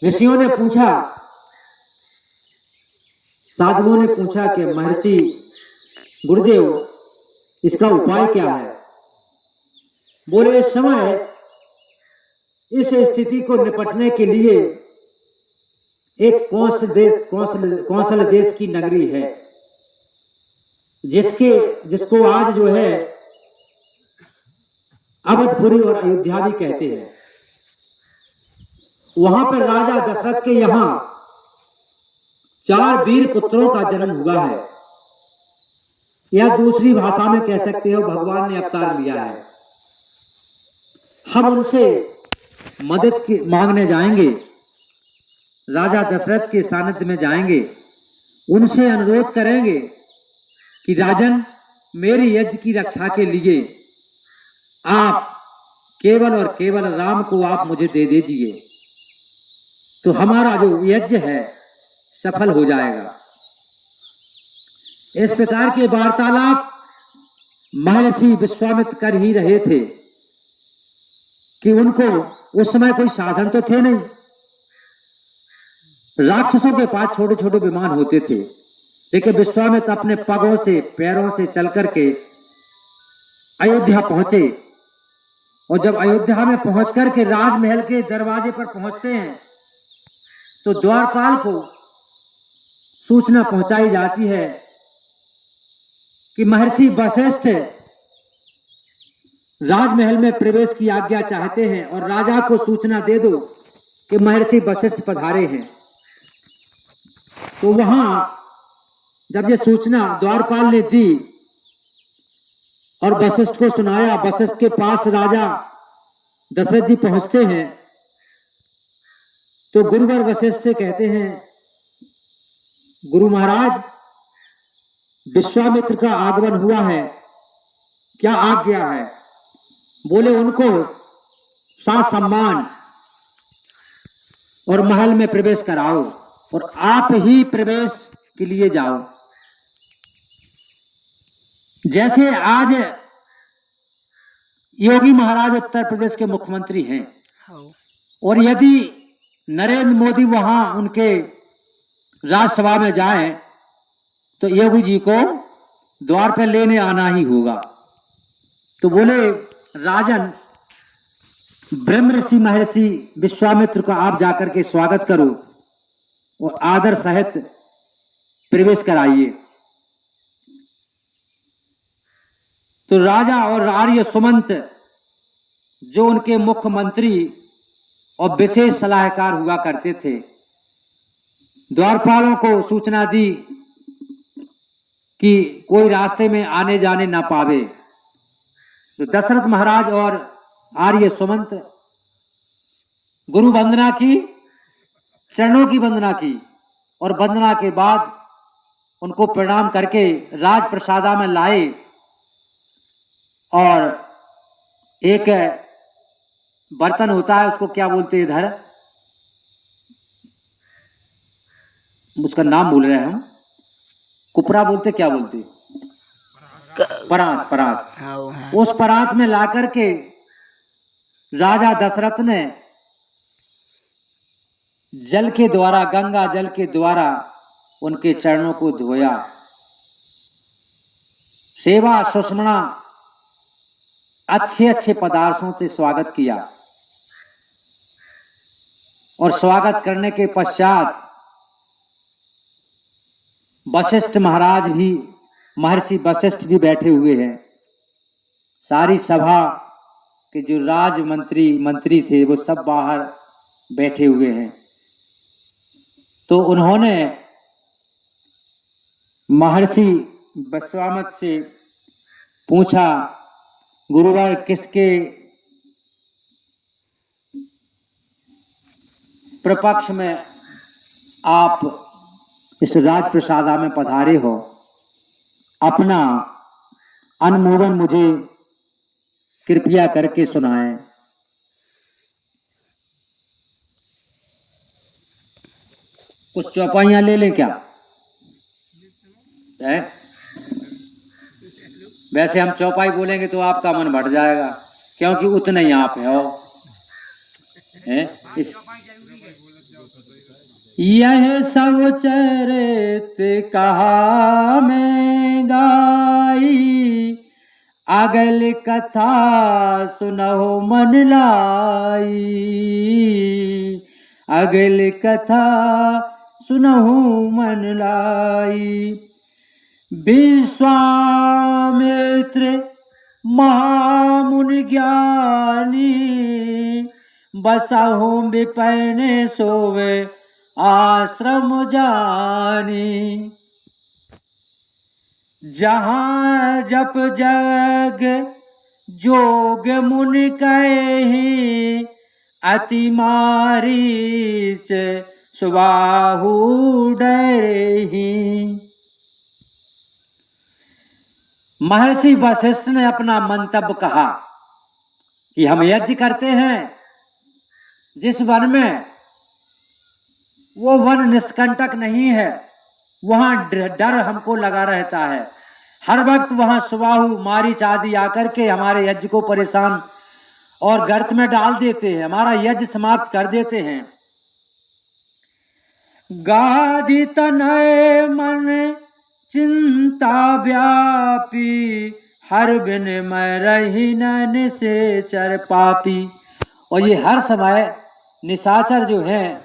ऋषियों ने पूछा, साधुओं ने पूछा कि महर्षि गुरुदेव, इसका उपाय क्या है? बोले, इस समय इस स्थिति को निपटने के लिए एक कौशल देश की नगरी है, जिसको आज जो है अवधपुरी और अयोध्या भी कहते हैं। वहां पर राजा दशरथ के यहाँ 4 वीर पुत्रों का जन्म हुआ है, या दूसरी भाषा में कह सकते हो भगवान ने अवतार लिया है। हम उनसे मदद मांगने जाएंगे, राजा दशरथ के सानिध्य में जाएंगे, उनसे अनुरोध करेंगे कि राजन, मेरी यज्ञ की रक्षा के लिए आप केवल और केवल राम को आप मुझे दे दीजिए, तो हमारा जो यज्ञ है सफल हो जाएगा। इस प्रकार के वार्तालाप महर्षि विश्वामित्र कर ही रहे थे कि उनको उस समय कोई साधन तो थे नहीं। राक्षसों के पास छोटे छोटे विमान होते थे, लेकिन विश्वामित्र अपने पगों से पैरों से चल करके अयोध्या पहुंचे। और जब अयोध्या में पहुंच करके राजमहल के दरवाजे पर पहुंचते हैं तो द्वारपाल को सूचना पहुंचाई जाती है कि महर्षि वशिष्ठ राजमहल में प्रवेश की आज्ञा चाहते हैं और राजा को सूचना दे दो कि महर्षि वशिष्ठ पधारे हैं। तो वहां जब ये सूचना द्वारपाल ने दी और वशिष्ठ को सुनाया, वशिष्ठ के पास राजा दशरथ जी पहुंचते हैं तो गुरुवर वशिष्ठ से कहते हैं, गुरु महाराज, विश्वामित्र का आगमन हुआ है, क्या आज्ञा है? बोले, उनको सम्मान और महल में प्रवेश कराओ और आप ही प्रवेश के लिए जाओ। जैसे आज योगी महाराज उत्तर प्रदेश के मुख्यमंत्री हैं और यदि नरेंद्र मोदी वहां उनके राज्यसभा में जाएं तो योगी जी को द्वार पर लेने आना ही होगा। तो बोले, राजन, ब्रह्म ऋषि महर्षि विश्वामित्र का आप जाकर के स्वागत करो और आदर सहित प्रवेश कराइए। तो राजा और आर्य सुमंत, जो उनके मुख्यमंत्री और विशेष सलाहकार हुआ करते थे, द्वारपालों को सूचना दी कि कोई रास्ते में आने जाने ना पावे। तो दशरथ महाराज और आर्य सुमंत गुरु वंदना की, चरणों की वंदना की और वंदना के बाद उनको प्रणाम करके राज प्रसादा में लाए और एक बर्तन होता है, उसको क्या बोलते हैं इधर, उसका नाम भूल रहे हैं हम, कुपरा बोलते, क्या बोलते, परात। उस परात में लाकर के राजा दशरथ ने जल के द्वारा, गंगा जल के द्वारा उनके चरणों को धोया, सेवा सुषमना अच्छे अच्छे पदार्थों से स्वागत किया और स्वागत करने के पश्चात वशिष्ठ महाराज भी, महर्षि वशिष्ठ भी बैठे हुए हैं। सारी सभा के जो राज मंत्री थे वो सब बाहर बैठे हुए हैं। तो उन्होंने महर्षि विश्वामित्र से पूछा, गुरुवर, किसके प्रपक्ष में आप इस राजप्रसादा में पधारे हो? अपना अनुमोदन मुझे कृपया करके सुनाएं। कुछ चौपाइयां ले लें क्या? है? वैसे हम चौपाई बोलेंगे तो आपका मन बढ़ जाएगा, क्योंकि उतने ही आप हो। यह सब चरित कहा मैं गाई, अगल कथा सुनहो मन लाई, अगल कथा सुनहो मन लाई। विश्वामित्र महामुनि ज्ञानी, बसहु विपिन सोवे आश्रम जानी। जहाँ जप जग जोग मुनि कहे, अति मारीच सुबाहु डरहि। महर्षि वशिष्ठ ने अपना मंतव्य कहा कि हम यज्ञ करते हैं जिस वन में, वो वन निष्कंटक नहीं है, वहां डर हमको लगा रहता है। हर वक्त वहां सुबाहु मारीच आदि आकर के हमारे यज्ञ को परेशान और गर्त में डाल देते हैं, हमारा यज्ञ समाप्त कर देते हैं। गादि तनय मन चिंता व्यापी, हर बिन मैं रही न निशाचर पापी। और ये हर समय निशाचर जो हैं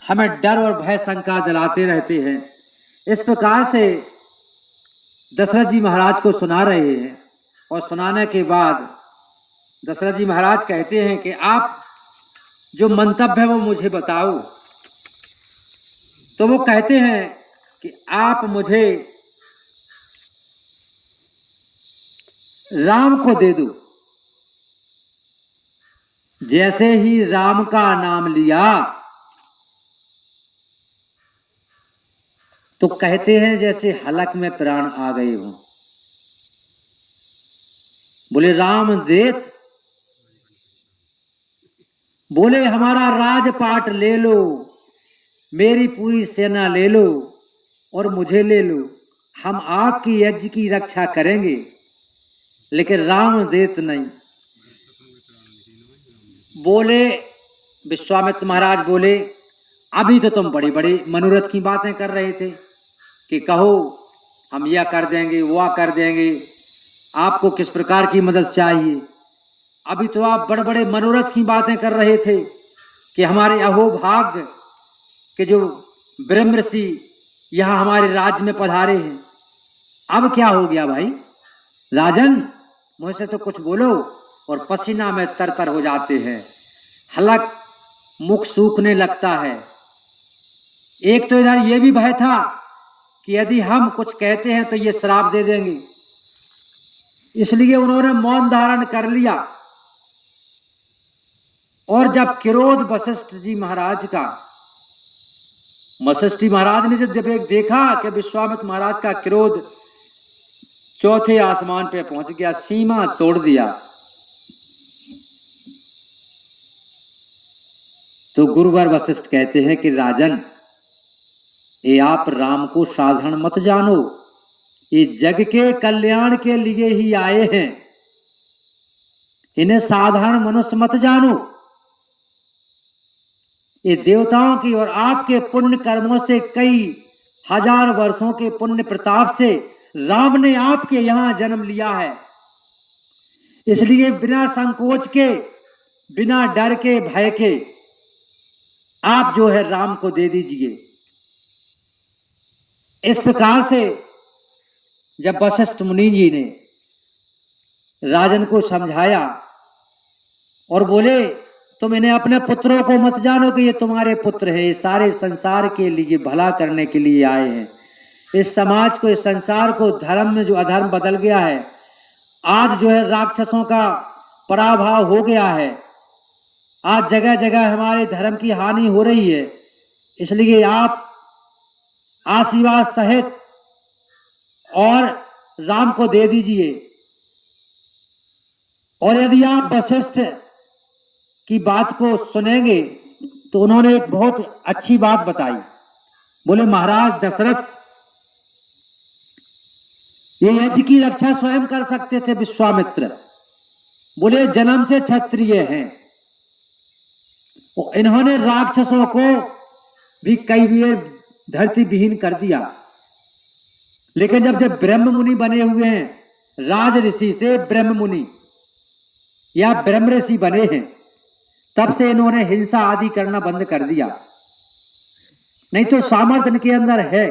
हमें डर और भय शंका दिलाते रहते हैं। इस प्रकार से दशरथ जी महाराज को सुना रहे हैं और सुनाने के बाद दशरथ जी महाराज कहते हैं कि आप जो मंतव्य है वो मुझे बताओ। तो वो कहते हैं कि आप मुझे राम को दे दो। जैसे ही राम का नाम लिया तो कहते हैं जैसे हलक में प्राण आ गए हों। बोले राम देत, बोले हमारा राजपाट ले लो, मेरी पूरी सेना ले लो और मुझे ले लो, हम आपकी यज्ञ की रक्षा करेंगे। लेकिन राम देत नहीं। बोले विश्वामित्र महाराज बोले, अभी तो तुम बड़ी बड़ी मनोरथ की बातें कर रहे थे कि कहो हम यह कर देंगे वह कर देंगे, आपको किस प्रकार की मदद चाहिए। अभी तो आप बड़े बड़े मनोरथ की बातें कर रहे थे कि हमारे अहोभाग्य के जो ब्रह्म ऋषि यहाँ हमारे राज्य में पधारे हैं। अब क्या हो गया भाई राजन, मुझसे तो कुछ बोलो। और पसीना में तरतर हो जाते हैं, हलक मुख सूखने लगता है। एक तो इधर ये भी भय था कि यदि हम कुछ कहते हैं तो ये श्राप दे देंगे, इसलिए उन्होंने मौन धारण कर लिया। और जब क्रोध वशिष्ठ जी महाराज का, वशिष्ठ महाराज ने जब एक देखा कि विश्वामित्र महाराज का क्रोध चौथे आसमान पे पहुंच गया, सीमा तोड़ दिया, तो गुरुवर वशिष्ठ कहते हैं कि राजन, ये आप राम को साधारण मत जानो, ये जग के कल्याण के लिए ही आए हैं, इन्हें साधारण मनुष्य मत जानो। ये देवताओं की और आपके पुण्य कर्मों से, कई हजार वर्षों के पुण्य प्रताप से राम ने आपके यहां जन्म लिया है। इसलिए बिना संकोच के, बिना डर के, भय के आप जो है राम को दे दीजिए। इस प्रकार से जब वशिष्ठ मुनि जी ने राजन को समझाया और बोले, तुम इन्हें अपने पुत्रों को मत जानो कि ये तुम्हारे पुत्र हैं, ये सारे संसार के लिए भला करने के लिए आए हैं। इस समाज को, इस संसार को, धर्म में जो अधर्म बदल गया है, आज जो है राक्षसों का पराभव हो गया है, आज जगह जगह हमारे धर्म की हानि हो रही है। इसलिए आप आशीर्वाद सहित और राम को दे दीजिए। और यदि आप वशिष्ठ की बात को सुनेंगे तो उन्होंने एक बहुत अच्छी बात बताई। बोले महाराज दशरथ, ये यज्ञ की रक्षा स्वयं कर सकते थे विश्वामित्र। बोले जन्म से क्षत्रिय हैं, इन्होंने राक्षसों को भी कई बार धरती विहीन कर दिया। लेकिन जब जब ब्रह्म मुनि बने हुए हैं, राज ऋषि से ब्रह्म मुनि या ब्रह्म ऋषि बने हैं, तब से इन्होंने हिंसा आदि करना बंद कर दिया। नहीं तो सामर्थ्य इनके अंदर है।